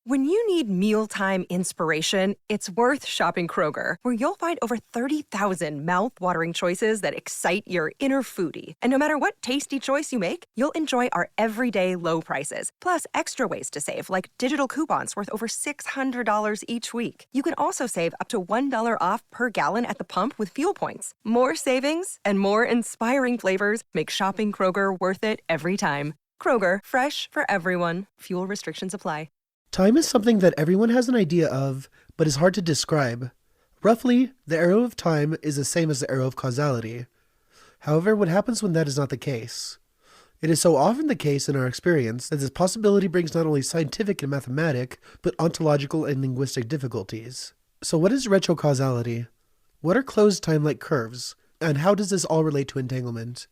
When you need mealtime inspiration, it's worth shopping Kroger, where you'll find over 30,000 mouth-watering choices that excite your inner foodie. And no matter what tasty choice you make, you'll enjoy our everyday low prices, plus extra ways to save, like digital coupons worth over $600 each week. You can also save up to $1 off per gallon at the pump with fuel points. More savings and more inspiring flavors make shopping Kroger worth it every time. Kroger, fresh for everyone. Fuel restrictions apply. Time is something that everyone has an idea of, but is hard to describe. Roughly, the arrow of time is the same as the arrow of causality. However, what happens when that is not the case? It is so often the case in our experience that this possibility brings not only scientific and mathematic, but ontological and linguistic difficulties. So what is retrocausality? What are closed time-like curves? And how does this all relate to entanglement?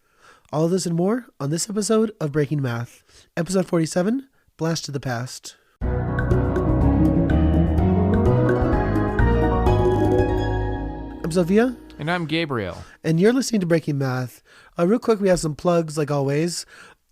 All of this and more on this episode of Breaking Math. Episode 47, Blast to the Past. I'm Sofía. And I'm Gabriel. And you're listening to Breaking Math. Real quick, we have some plugs like always.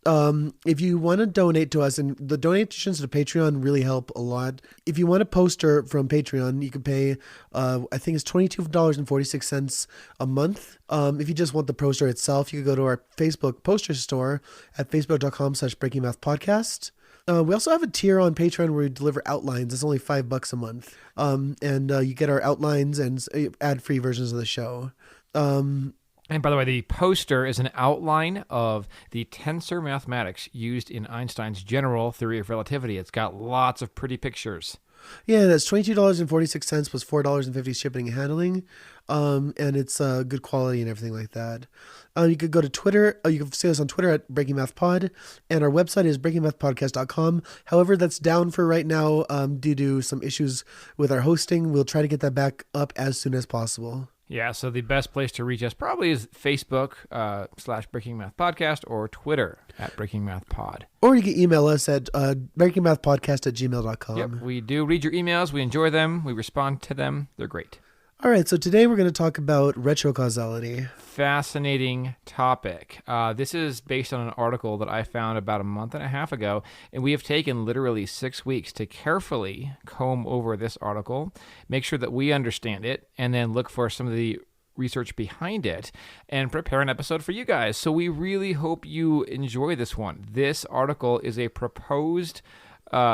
If you want to donate to us, and the donations to Patreon really help a lot. If you want a poster from Patreon, you can pay, I think it's $22.46 a month. If you just want the poster itself, you can go to our Facebook poster store at facebook.com/breakingmathpodcast. We also have a tier on Patreon where we deliver outlines. It's only $5 a month. And you get our outlines and ad-free versions of the show. And by the way, the poster is an outline of the tensor mathematics used in Einstein's general theory of relativity. It's got lots of pretty pictures. Yeah, that's $22.46 plus $4.50 shipping and handling. And it's good quality and everything like that. You could go to Twitter. You can see us on Twitter at Breaking Math Pod. And our website is breakingmathpodcast.com. However, that's down for right now due to some issues with our hosting. We'll try to get that back up as soon as possible. Yeah, so the best place to reach us probably is Facebook /Breaking Math Podcast or Twitter at Breaking Math Pod. Or you can email us at breakingmathpodcast@gmail.com. Yep, we do read your emails. We enjoy them. We respond to them. They're great. All right, so today we're going to talk about retrocausality. Fascinating topic. This is based on an article that I found about a month and a half ago, and we have taken literally 6 weeks to carefully comb over this article, make sure that we understand it, and then look for some of the research behind it and prepare an episode for you guys. So we really hope you enjoy this one. This article is a proposed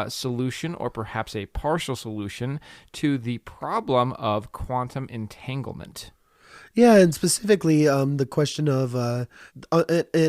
solution, or perhaps a partial solution, to the problem of quantum entanglement. Yeah, and specifically the question of an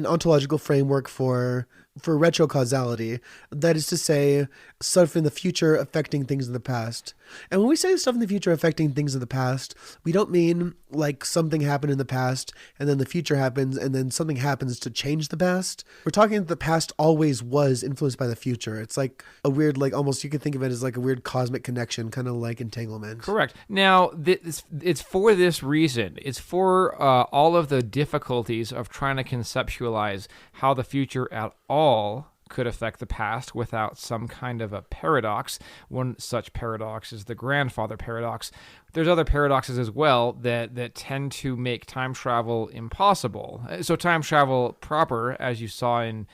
ontological framework for retrocausality. That is to say, stuff in the future affecting things in the past. And when we say stuff in the future affecting things in the past, we don't mean like something happened in the past and then the future happens and then something happens to change the past. We're talking that the past always was influenced by the future. It's like a weird, like almost you could think of it as like a weird cosmic connection, kind of like entanglement. Correct. Now, it's for this reason. It's for all of the difficulties of trying to conceptualize how the future at all could affect the past without some kind of a paradox. One such paradox is the grandfather paradox. There's other paradoxes as well that tend to make time travel impossible. So time travel proper, as you saw in,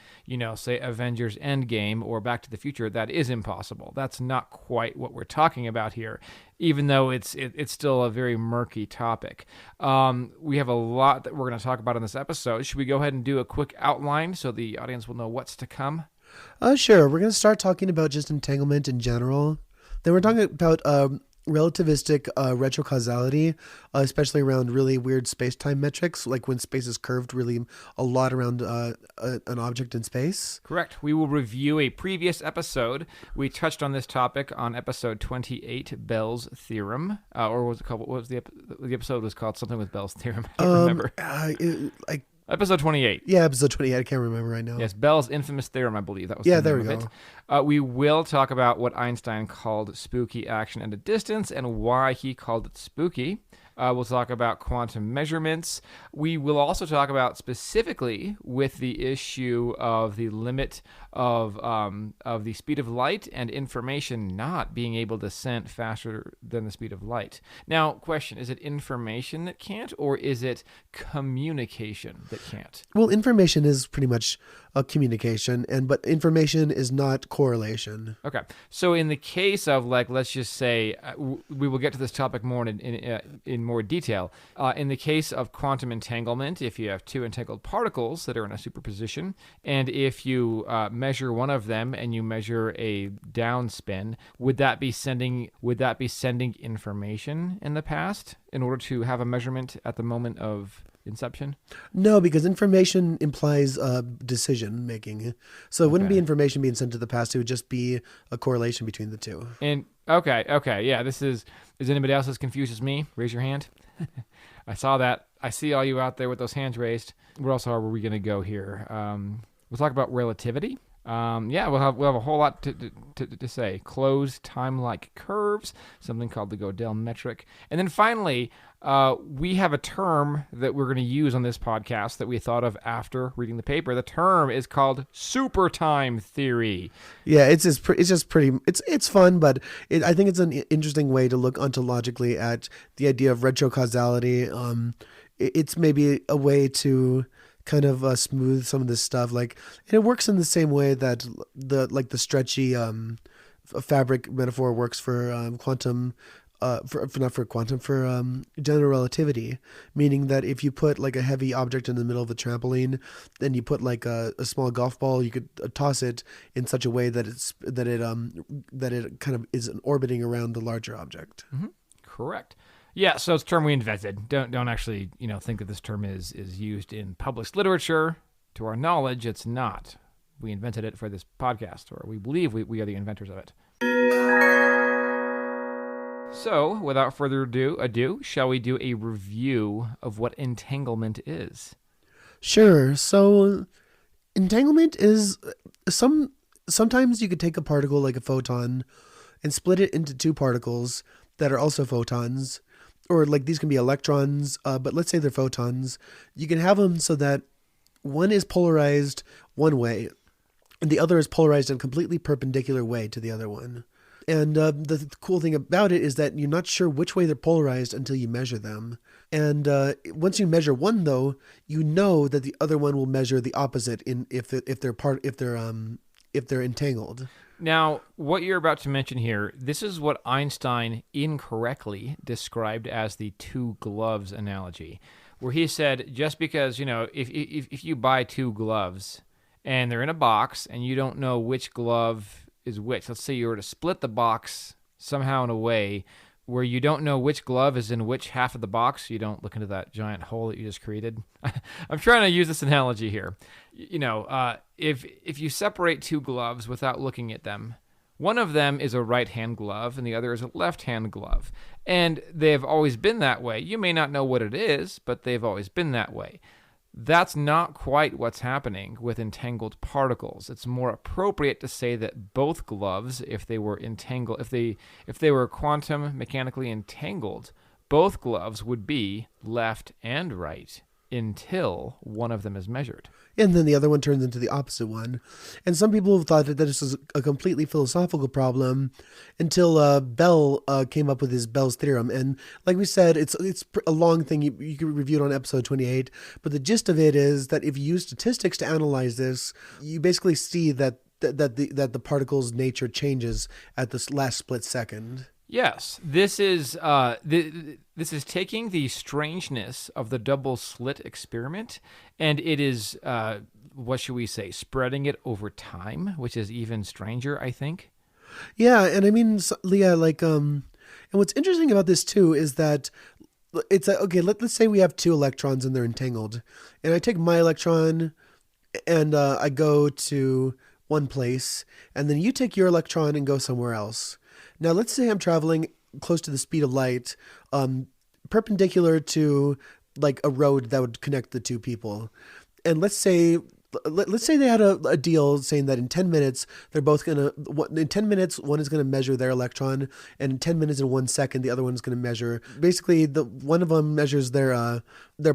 say Avengers Endgame or Back to the Future, that is impossible. That's not quite what we're talking about here, even though it's still a very murky topic. We have a lot that we're going to talk about in this episode. Should we go ahead and do a quick outline so the audience will know what's to come? Sure. We're going to start talking about just entanglement in general. Then we're talking about relativistic retrocausality, especially around really weird space-time metrics, like when space is curved really a lot around an object in space. Correct. We will review a previous episode. We touched on this topic on episode 28, Bell's Theorem, or what was it called? What was the episode was called? Something with Bell's Theorem. I don't remember. Episode 28. Yeah, episode 28. I can't remember right now. Yes, Bell's infamous theorem, I believe. That was there we go. We will talk about what Einstein called spooky action at a distance and why he called it spooky. We'll talk about quantum measurements. We will also talk about specifically with the issue of the limit of the speed of light and information not being able to send faster than the speed of light. Now, question, is it information that can't, or is it communication that can't? Well, information is pretty much a communication, but information is not correlation. Okay. So in the case of, like, let's just say, we will get to this topic more in more detail. In the case of quantum entanglement, if you have two entangled particles that are in a superposition, and if you measure one of them and you measure a downspin, would that be sending information in the past in order to have a measurement at the moment of inception? No, because information implies decision making. So it wouldn't be information being sent to the past. It would just be a correlation between the two. And okay. Yeah, is anybody else as confused as me? Raise your hand. I saw that. I see all you out there with those hands raised. Where else are we going to go here? We'll talk about relativity. We'll have a whole lot to say. Closed timelike curves, something called the Gödel metric. And then finally, we have a term that we're going to use on this podcast that we thought of after reading the paper. The term is called supertime theory. Yeah, it's fun, but I think it's an interesting way to look ontologically at the idea of retrocausality. It's maybe a way to kind of smooth some of this stuff, and it works in the same way that the stretchy fabric metaphor works for quantum, for general relativity, meaning that if you put like a heavy object in the middle of a trampoline, then you put like a small golf ball, you could toss it in such a way that it kind of is orbiting around the larger object. Mm-hmm. Correct. Yeah, so it's a term we invented. Don't actually, think that this term is used in published literature. To our knowledge, it's not. We invented it for this podcast, or we believe we are the inventors of it. So, without further ado, shall we do a review of what entanglement is? Sure. So, entanglement is sometimes you could take a particle like a photon and split it into two particles that are also photons. Or like these can be electrons, but let's say they're photons. You can have them so that one is polarized one way and the other is polarized in a completely perpendicular way to the other one. And the cool thing about it is that you're not sure which way they're polarized until you measure them. And once you measure one, though, you know that the other one will measure the opposite if they're entangled. Now, what you're about to mention here, this is what Einstein incorrectly described as the two gloves analogy, where he said just because, if you buy two gloves and they're in a box and you don't know which glove is which, let's say you were to split the box somehow in a way where you don't know which glove is in which half of the box, you don't look into that giant hole that you just created. I'm trying to use this analogy here. If you separate two gloves without looking at them, one of them is a right-hand glove and the other is a left-hand glove. And they've always been that way. You may not know what it is, but they've always been that way. That's not quite what's happening with entangled particles. It's more appropriate to say that both gloves, if they were entangled, if they were quantum mechanically entangled, both gloves would be left and right until one of them is measured. And then the other one turns into the opposite one. And some people have thought that this is a completely philosophical problem until Bell came up with his Bell's theorem. And like we said, it's a long thing. You can review it on episode 28. But the gist of it is that if you use statistics to analyze this, you basically see that the particle's nature changes at this last split second. Yes, this is taking the strangeness of the double slit experiment, and it is what should we say, spreading it over time, which is even stranger, I think. Yeah, and I mean, Leah, and what's interesting about this too is that it's okay. Let's say we have two electrons and they're entangled, and I take my electron and I go to one place, and then you take your electron and go somewhere else. Now, let's say I'm traveling close to the speed of light, perpendicular to like a road that would connect the two people. And let's say let's say they had a deal saying that in 10 minutes, they're both going to, in 10 minutes, one is going to measure their electron, and in 10 minutes and 1 second, the other one is going to measure, basically, one of them measures their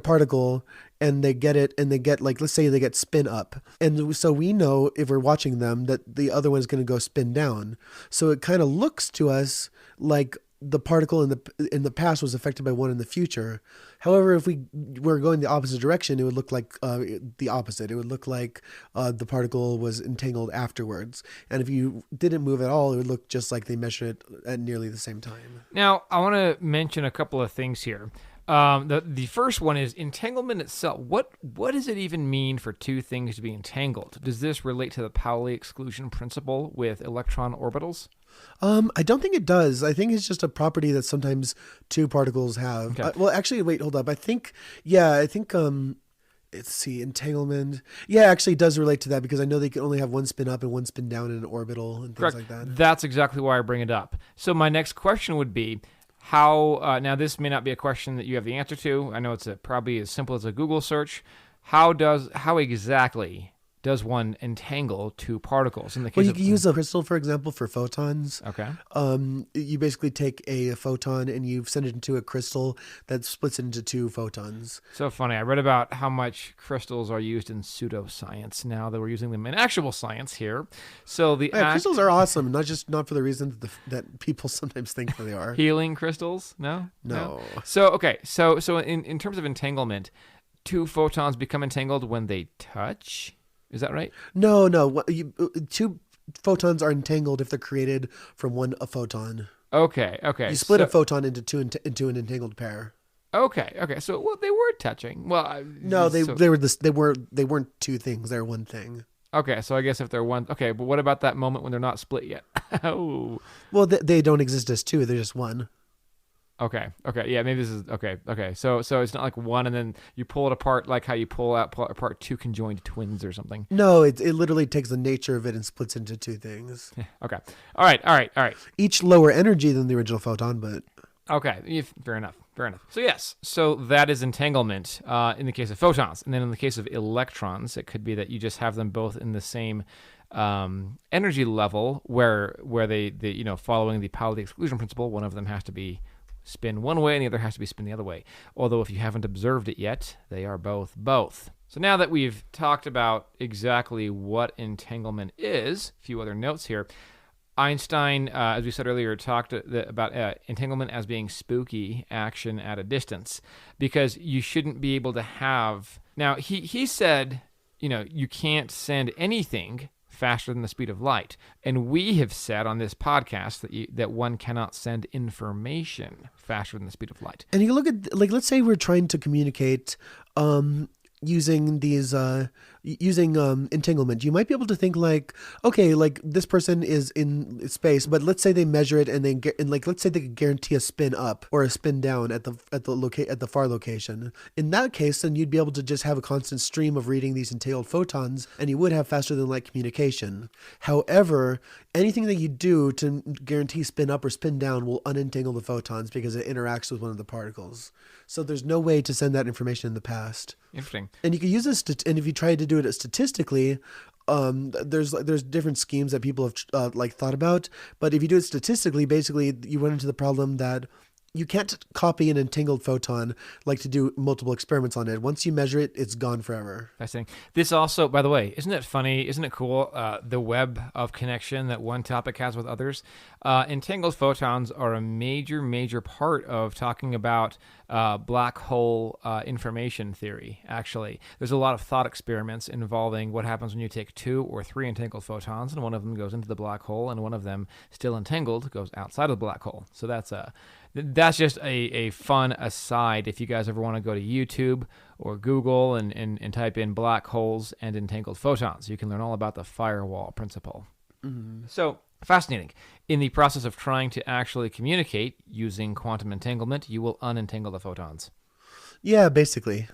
particle, and they get it, and they get, like, let's say they get spin up. And so we know, if we're watching them, that the other one is going to go spin down. So it kind of looks to us like the particle in the past was affected by one in the future. However, if we were going the opposite direction, it would look like the opposite. It would look like the particle was entangled afterwards. And if you didn't move at all, it would look just like they measured it at nearly the same time. Now, I want to mention a couple of things here. The first one is entanglement itself. What does it even mean for two things to be entangled? Does this relate to the Pauli exclusion principle with electron orbitals? I don't think it does. I think it's just a property that sometimes two particles have. Okay. Well, actually, wait, hold up. I think, let's see, entanglement. Yeah, actually it does relate to that, because I know they can only have one spin up and one spin down in an orbital and things Correct. like that. That's exactly why I bring it up. So my next question would be, how, now this may not be a question that you have the answer to. I know it's probably as simple as a Google search. How exactly does one entangle two particles? In the case Well, you can use a crystal, for example, for photons. Okay. You basically take a photon and you send it into a crystal that splits it into two photons. So funny. I read about how much crystals are used in pseudoscience now that we're using them in actual science here. So crystals are awesome, not for the reason that people sometimes think that they are. Healing crystals? No. So okay. So in terms of entanglement, two photons become entangled when they touch. Is that right? No. Two photons are entangled if they're created from a photon. Okay. You split a photon into an entangled pair. Okay. So they were touching. Well, no, they weren't two things. They're one thing. Okay, so I guess if they're one. Okay, but what about that moment when they're not split yet? Oh. Well, they don't exist as two. They're just one. Okay. Yeah, maybe this is okay. So it's not like one and then you pull it apart like how you pull apart two conjoined twins or something. No, it literally takes the nature of it and splits into two things. Okay. All right. Each lower energy than the original photon, but okay. Fair enough. So yes, so that is entanglement in the case of photons, and then in the case of electrons, it could be that you just have them both in the same energy level where they following the Pauli exclusion principle, one of them has to be spin one way and the other has to be spin the other way. Although if you haven't observed it yet, they are both. So now that we've talked about exactly what entanglement is, a few other notes here. Einstein, as we said earlier, talked about entanglement as being spooky action at a distance, because you shouldn't be able to have... Now, he said, you can't send anything faster than the speed of light. And we have said on this podcast that one cannot send information faster than the speed of light. And you look at, let's say we're trying to communicate using entanglement. You might be able to think this person is in space, but let's say they measure it and let's say they could guarantee a spin up or a spin down at the far location. In that case, then you'd be able to just have a constant stream of reading these entangled photons, and you would have faster than light communication. However, anything that you do to guarantee spin up or spin down will unentangle the photons because it interacts with one of the particles. So there's no way to send that information in the past. Interesting. And you could use this, and if you try to do it statistically, there's different schemes that people have thought about. But if you do it statistically, basically you run into the problem that you can't copy an entangled photon to do multiple experiments on it. Once you measure it, it's gone forever. Fascinating. This also, by the way, isn't it funny? Isn't it cool? The web of connection that one topic has with others. Entangled photons are a major part of talking about black hole information theory, actually. There's a lot of thought experiments involving what happens when you take 2 or 3 entangled photons, and one of them goes into the black hole, and one of them, still entangled, goes outside of the black hole. So that's just a fun aside if you guys ever want to go to YouTube or Google and type in black holes and entangled photons. You can learn all about the firewall principle. Mm-hmm. So, fascinating. In the process of trying to actually communicate using quantum entanglement, you will unentangle the photons. Yeah, basically.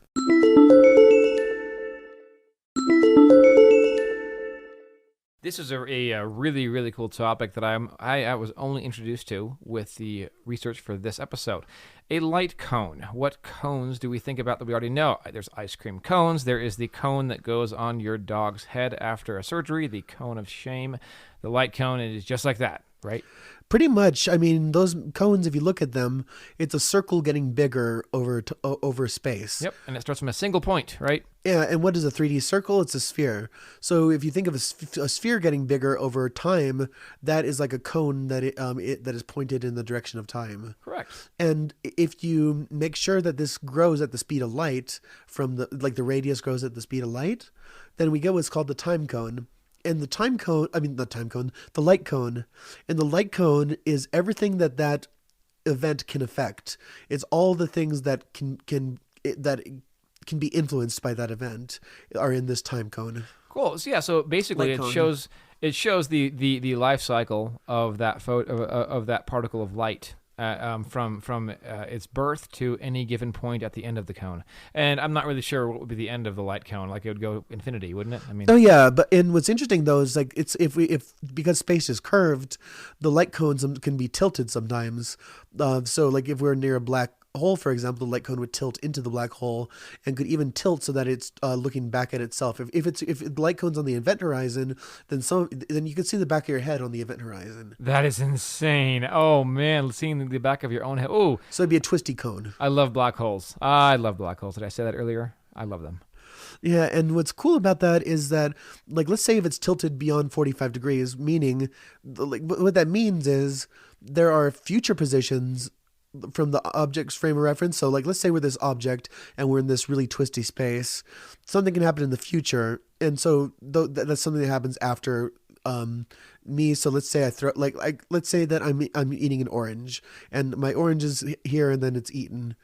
This is a really, really cool topic that I was only introduced to with the research for this episode. A light cone. What cones do we think about that we already know? There's ice cream cones. There is the cone that goes on your dog's head after a surgery, the cone of shame. The light cone is just like that, right? Pretty much. I mean, those cones, if you look at them, it's a circle getting bigger over space. Yep, and it starts from a single point, right? Yeah, and what is a 3D circle? It's a sphere. So if you think of a sphere getting bigger over time, that is like a cone that that is pointed in the direction of time. Correct. And if you make sure that this grows at the speed of light, from the radius grows at the speed of light, then we get what's called the time cone. And the light cone. And the light cone is everything that event can affect. It's all the things that can be influenced by that event are in this time cone. Cool. So yeah. So basically, it shows the life cycle of that of that particle of light. From its birth to any given point at the end of the cone. And I'm not really sure what would be the end of the light cone. Like, it would go infinity, wouldn't it? I mean. Oh yeah, and what's interesting though is like because space is curved, the light cones can be tilted sometimes. So like if we're near a black hole, for example, the light cone would tilt into the black hole and could even tilt so that it's looking back at itself. If the light cone's on the event horizon, then you can see the back of your head on the event horizon. That is insane. Oh man, seeing the back of your own head. Oh, so it'd be a twisty cone. I love black holes. I love black holes. Did I say that earlier? I love them. Yeah, and what's cool about that is that, like, let's say if it's tilted beyond 45 degrees, meaning, like, what that means is there are future positions from the object's frame of reference. So like, let's say we're this object and we're in this really twisty space. Something can happen in the future. And so that's something that happens after me. So let's say I throw, let's say that I'm eating an orange and my orange is here and then it's eaten.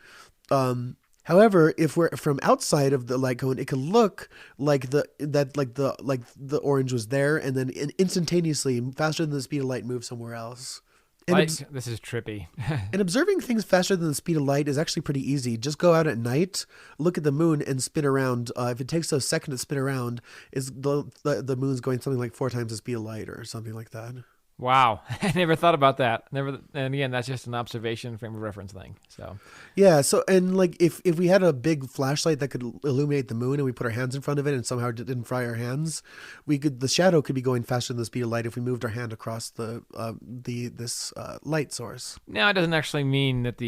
However, if we're from outside of the light cone, it could look like the orange was there and then instantaneously, faster than the speed of light, move somewhere else. This is trippy. And observing things faster than the speed of light is actually pretty easy. Just go out at night, look at the moon, and spin around. If it takes a second to spin around, the moon's going something like 4 times the speed of light or something like that. Wow. I never thought about that. And again, that's just an observation frame of reference thing. So yeah. So, and like if we had a big flashlight that could illuminate the moon and we put our hands in front of it and somehow didn't fry our hands, the shadow could be going faster than the speed of light if we moved our hand across this light source. Now, it doesn't actually mean that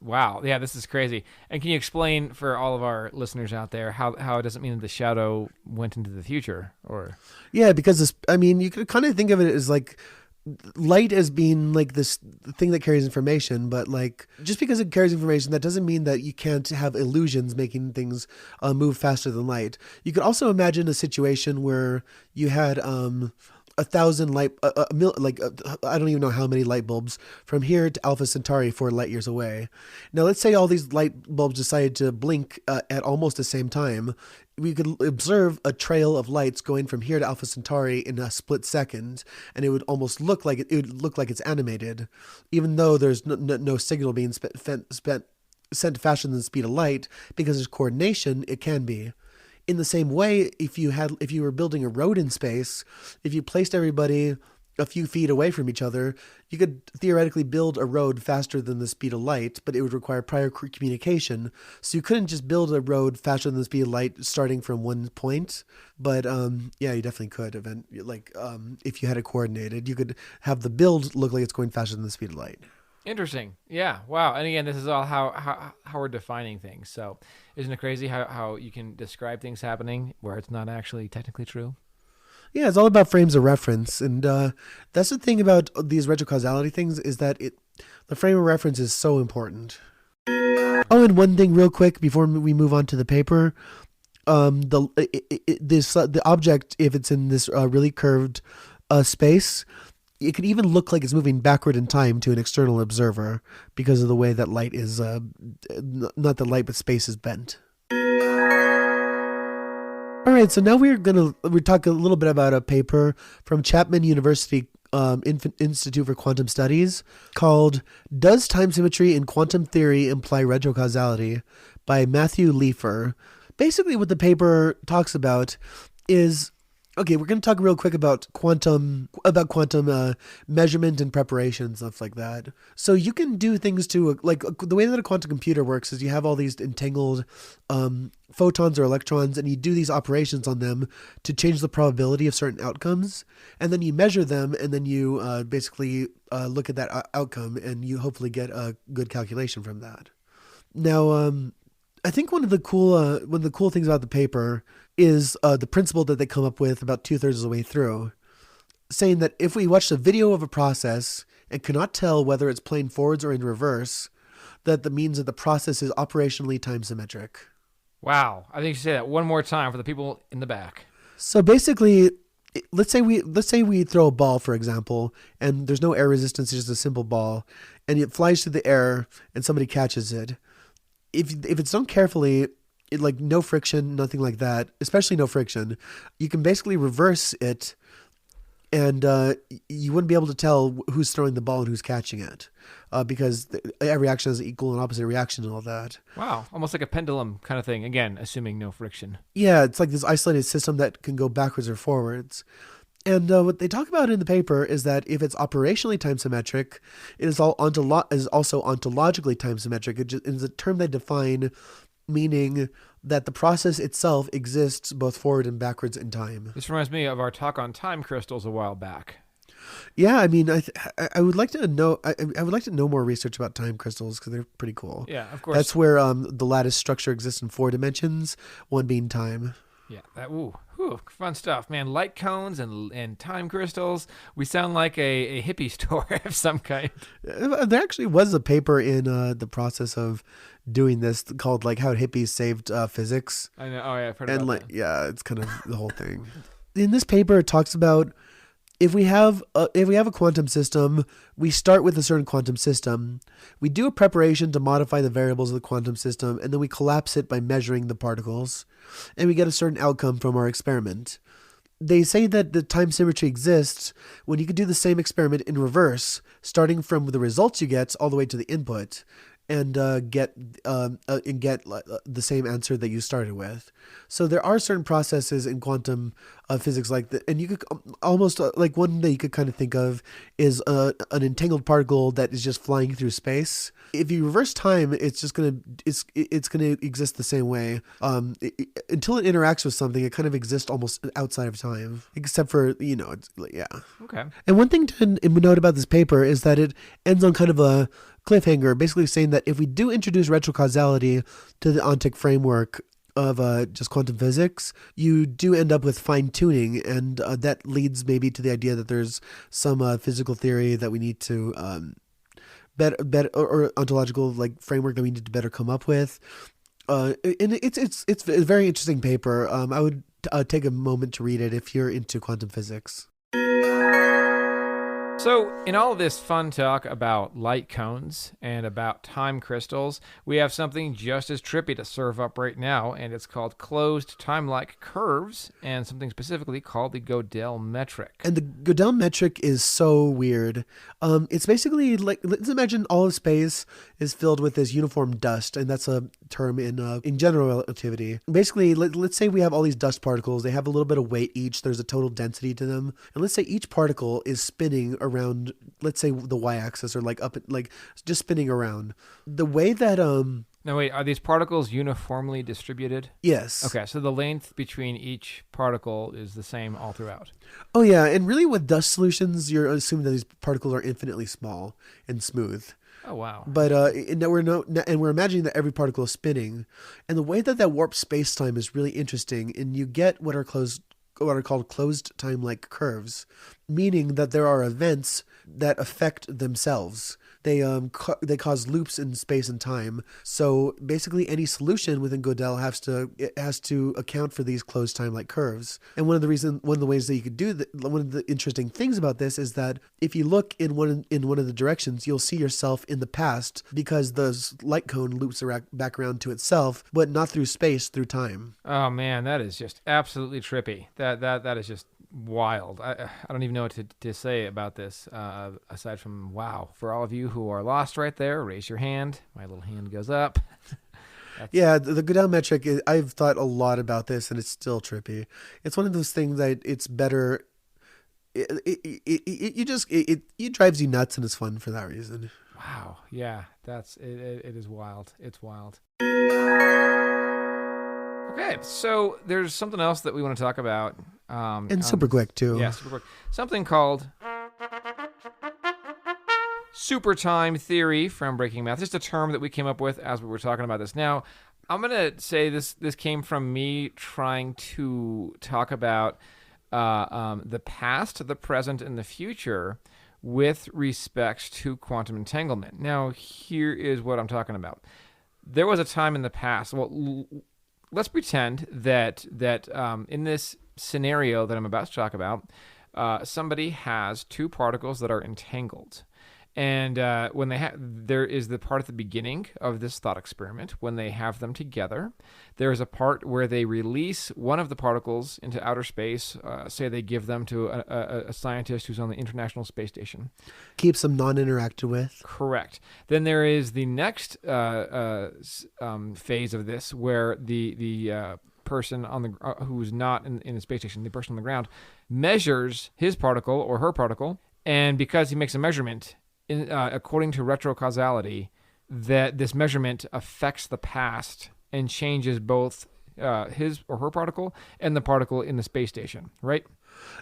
wow. Yeah, this is crazy. And can you explain for all of our listeners out there how it doesn't mean that the shadow went into the future? Or yeah, because you could kind of think of it as like light as being like this thing that carries information, but like just because it carries information, that doesn't mean that you can't have illusions making things move faster than light. You could also imagine a situation where you had 1,000 light, I don't even know how many light bulbs from here to Alpha Centauri 4 light years away. Now, let's say all these light bulbs decided to blink at almost the same time. We could observe a trail of lights going from here to Alpha Centauri in a split second, and it would almost look like it's animated, even though there's no signal being sent faster than the speed of light. Because there's coordination, it can be. In the same way, if you were building a road in space, if you placed everybody a few feet away from each other, you could theoretically build a road faster than the speed of light, but it would require prior communication. So you couldn't just build a road faster than the speed of light starting from one point. But yeah, you definitely could. If you had it coordinated, you could have the build look like it's going faster than the speed of light. Interesting. Yeah. Wow. And again, this is all how we're defining things. So isn't it crazy how you can describe things happening where it's not actually technically true? Yeah, it's all about frames of reference. And that's the thing about these retrocausality things, is that the frame of reference is so important. Oh, and one thing real quick before we move on to the paper. The object, if it's in this really curved space, it could even look like it's moving backward in time to an external observer because of the way that light is, not the light, but space is bent. All right, so now we're talk a little bit about a paper from Chapman University Institute for Quantum Studies called "Does Time Symmetry in Quantum Theory Imply Retrocausality?" by Matthew Leifer. Basically, what the paper talks about is Okay, we're going to talk real quick about quantum measurement and preparation, stuff like that. So you can do things to, like, the way that a quantum computer works is you have all these entangled photons or electrons, and you do these operations on them to change the probability of certain outcomes, and then you measure them, and then you basically look at that outcome, and you hopefully get a good calculation from that. Now, I think one of the cool things about the paper is the principle that they come up with about 2/3 of the way through, saying that if we watch a video of a process and cannot tell whether it's playing forwards or in reverse, that means that the process is operationally time symmetric. Wow. I think you should say that one more time for the people in the back. So basically, let's say we throw a ball, for example, and there's no air resistance, it's just a simple ball, and it flies through the air and somebody catches it. If it's done carefully, like no friction, nothing like that, especially no friction, you can basically reverse it, and you wouldn't be able to tell who's throwing the ball and who's catching it, because every action has an equal and opposite reaction and all that. Wow. Almost like a pendulum kind of thing. Again, assuming no friction. Yeah, it's like this isolated system that can go backwards or forwards. And what they talk about in the paper is that if it's operationally time symmetric, it is also ontologically time symmetric. It is a term they define, meaning that the process itself exists both forward and backwards in time. This reminds me of our talk on time crystals a while back. Yeah, I mean, I would like to know. I would like to know more research about time crystals because they're pretty cool. Yeah, of course. That's where the lattice structure exists in 4 dimensions, one being time. Yeah, fun stuff, man. Light cones and time crystals. We sound like a hippie store of some kind. There actually was a paper in the process of doing this called like how hippies saved physics. I know. Oh yeah, I've heard and about like that. yeah, it's kind of the whole thing. In this paper, it talks about if we have a quantum system, we start with a certain quantum system. We do a preparation to modify the variables of the quantum system, and then we collapse it by measuring the particles, and we get a certain outcome from our experiment. They say that the time symmetry exists when you can do the same experiment in reverse, starting from the results you get all the way to the input, and get the same answer that you started with. So there are certain processes in quantum physics like that, and you could almost like one that you could kind of think of is an entangled particle that is just flying through space. If you reverse time, it's gonna exist the same way until it interacts with something. It kind of exists almost outside of time, except for it's yeah. Okay. And one thing to note about this paper is that it ends on kind of a cliffhanger, basically saying that if we do introduce retrocausality to the ontic framework of just quantum physics, you do end up with fine tuning, and that leads maybe to the idea that there's some physical theory that we need to better or ontological like framework that we need to better come up with. And it's a very interesting paper. I would take a moment to read it if you're into quantum physics. So, in all of this fun talk about light cones and about time crystals, we have something just as trippy to serve up right now, and it's called closed timelike curves, and something specifically called the Gödel metric. And the Gödel metric is so weird. It's basically like, let's imagine all of space is filled with this uniform dust, and that's a term in general relativity. Basically, let's say we have all these dust particles. They have a little bit of weight each. There's a total density to them, and let's say each particle is spinning around, let's say the y-axis, or like up, like just spinning around. The way that Now wait, are these particles uniformly distributed? yes. Okay, so the length between each particle is the same all throughout. Oh yeah, and really with dust solutions, you're assuming that these particles are infinitely small and smooth. Oh wow. But we're imagining that every particle is spinning, and the way that warped space-time is really interesting, and you get what are called closed time-like curves, meaning that there are events that affect themselves. They cause loops in space and time. So basically, any solution within Gödel has to account for these closed time-like curves. And one of the ways that you could do that, one of the interesting things about this is that if you look in one of the directions, you'll see yourself in the past, because the light cone loops back around to itself, but not through space, through time. Oh man, that is just absolutely trippy. That is just wild. I don't even know what to say about this aside from wow. For all of you who are lost right there, raise your hand. My little hand goes up. Yeah, the Gödel metric, I've thought a lot about this and it's still trippy. It's one of those things that it's better. It drives you nuts and it's fun for that reason. Wow. Yeah, that's it. It is wild. It's wild. Okay, so there's something else that we want to talk about. And super quick too. Yeah, super quick. Something called super time theory from Breaking Math. Just a term that we came up with as we were talking about this. Now, I'm gonna say this came from me trying to talk about the past, the present, and the future with respect to quantum entanglement. Now, here is what I'm talking about. There was a time in the past. Well, let's pretend that in this scenario that I'm about to talk about, somebody has two particles that are entangled. And when there is the part at the beginning of this thought experiment, when they have them together, there is a part where they release one of the particles into outer space. Say they give them to a scientist who's on the International Space Station. Keeps them non-interacted with. Correct. Then there is the next phase of this where the person on the who's not in the space station, the person on the ground, measures his particle or her particle, and because he makes a measurement, according to retrocausality, that this measurement affects the past and changes both his or her particle and the particle in the space station, right?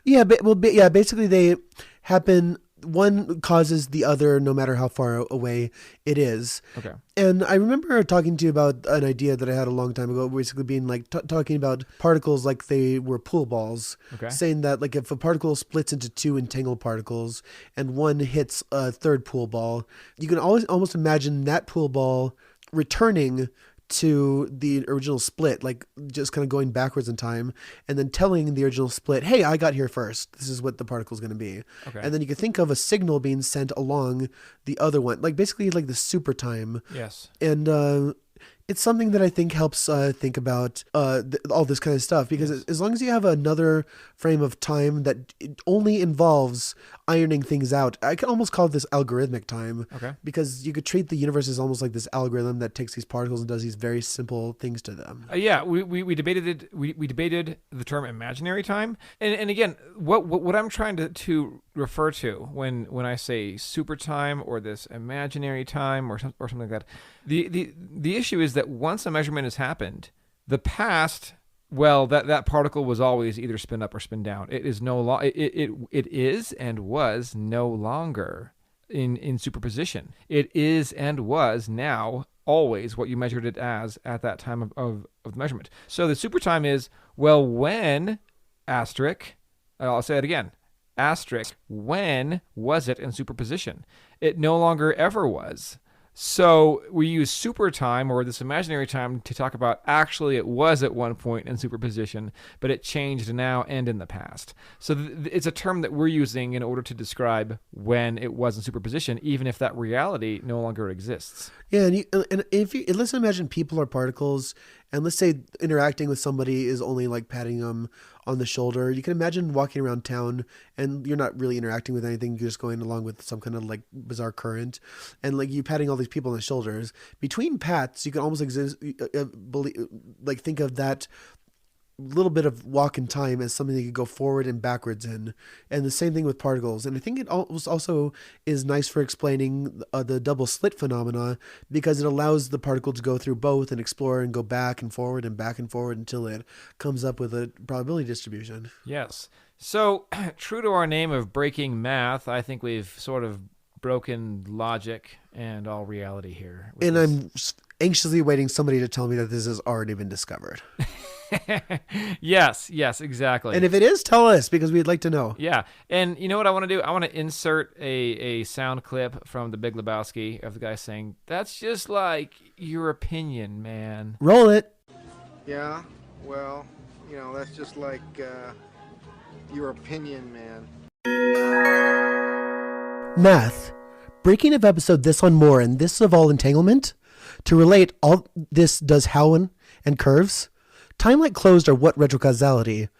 Yeah, basically they happen. One causes the other, no matter how far away it is. Okay. And I remember talking to you about an idea that I had a long time ago, basically being like talking about particles like they were pool balls. Okay. Saying that like if a particle splits into two entangled particles and one hits a third pool ball, you can almost imagine that pool ball returning to the original split, like just kind of going backwards in time and then telling the original split, hey, I got here first. This is what the particle is going to be. Okay. And then you can think of a signal being sent along the other one, like basically like the super time. Yes. And it's something that I think helps think about all this kind of stuff, because as long as you have another frame of time that only involves ironing things out, I can almost call this algorithmic time. Okay. Because you could treat the universe as almost like this algorithm that takes these particles and does these very simple things to them. Yeah, we debated it. We debated the term imaginary time, and again, what I'm trying to refer to when I say super time or this imaginary time or something like that, the issue is that once a measurement has happened, the past, well, that particle was always either spin up or spin down. It is it is and was no longer in superposition. It is and was now always what you measured it as at that time of the measurement. So the super time is, well, when asterisk, I'll say it again, asterisk, when was it in superposition? It no longer ever was. So we use super time or this imaginary time to talk about actually it was at one point in superposition, but it changed now and in the past. So it's a term that we're using in order to describe when it was in superposition, even if that reality no longer exists. Yeah, and let's imagine people are particles, and let's say interacting with somebody is only like patting them on the shoulder. You can imagine walking around town and you're not really interacting with anything. You're just going along with some kind of like bizarre current, and like you patting all these people on the shoulders. Between pats, you can almost think of that little bit of walk in time as something that you could go forward and backwards in, and the same thing with particles. And I think it also is nice for explaining the double slit phenomena, because it allows the particle to go through both and explore and go back and forward until it comes up with a probability distribution. Yes. So true to our name of breaking math, I think we've sort of broken logic and all reality here. And I'm anxiously waiting somebody to tell me that this has already been discovered. Yes, exactly. And if it is, tell us, because we'd like to know. Yeah. And you know what I want to do? I want to insert a sound clip from The Big Lebowski of the guy saying, "That's just like your opinion, man." Roll it. Yeah, well, that's just like your opinion, man. Math. Breaking of episode this on more and this of all entanglement. To relate all this does Howen and curves. Timelike closed are what retrocausality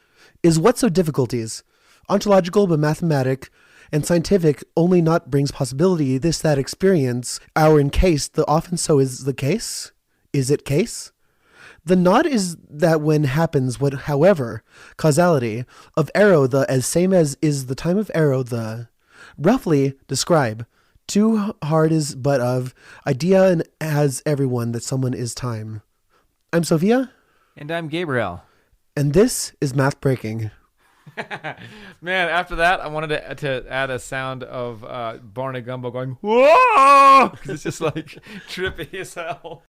is. What so difficulties? Ontological but mathematic and scientific only not brings possibility. This that experience our in case the often so is the case. Is it case? The nod is that when happens what, however, causality of arrow the as same as is the time of arrow the roughly describe. Too hard is but of idea and has everyone that someone is time. I'm Sofía. And I'm Gabriel. And this is Math Breaking. Man, after that, I wanted to add a sound of Barney Gumbo going, whoa! Because it's just like trippy as hell.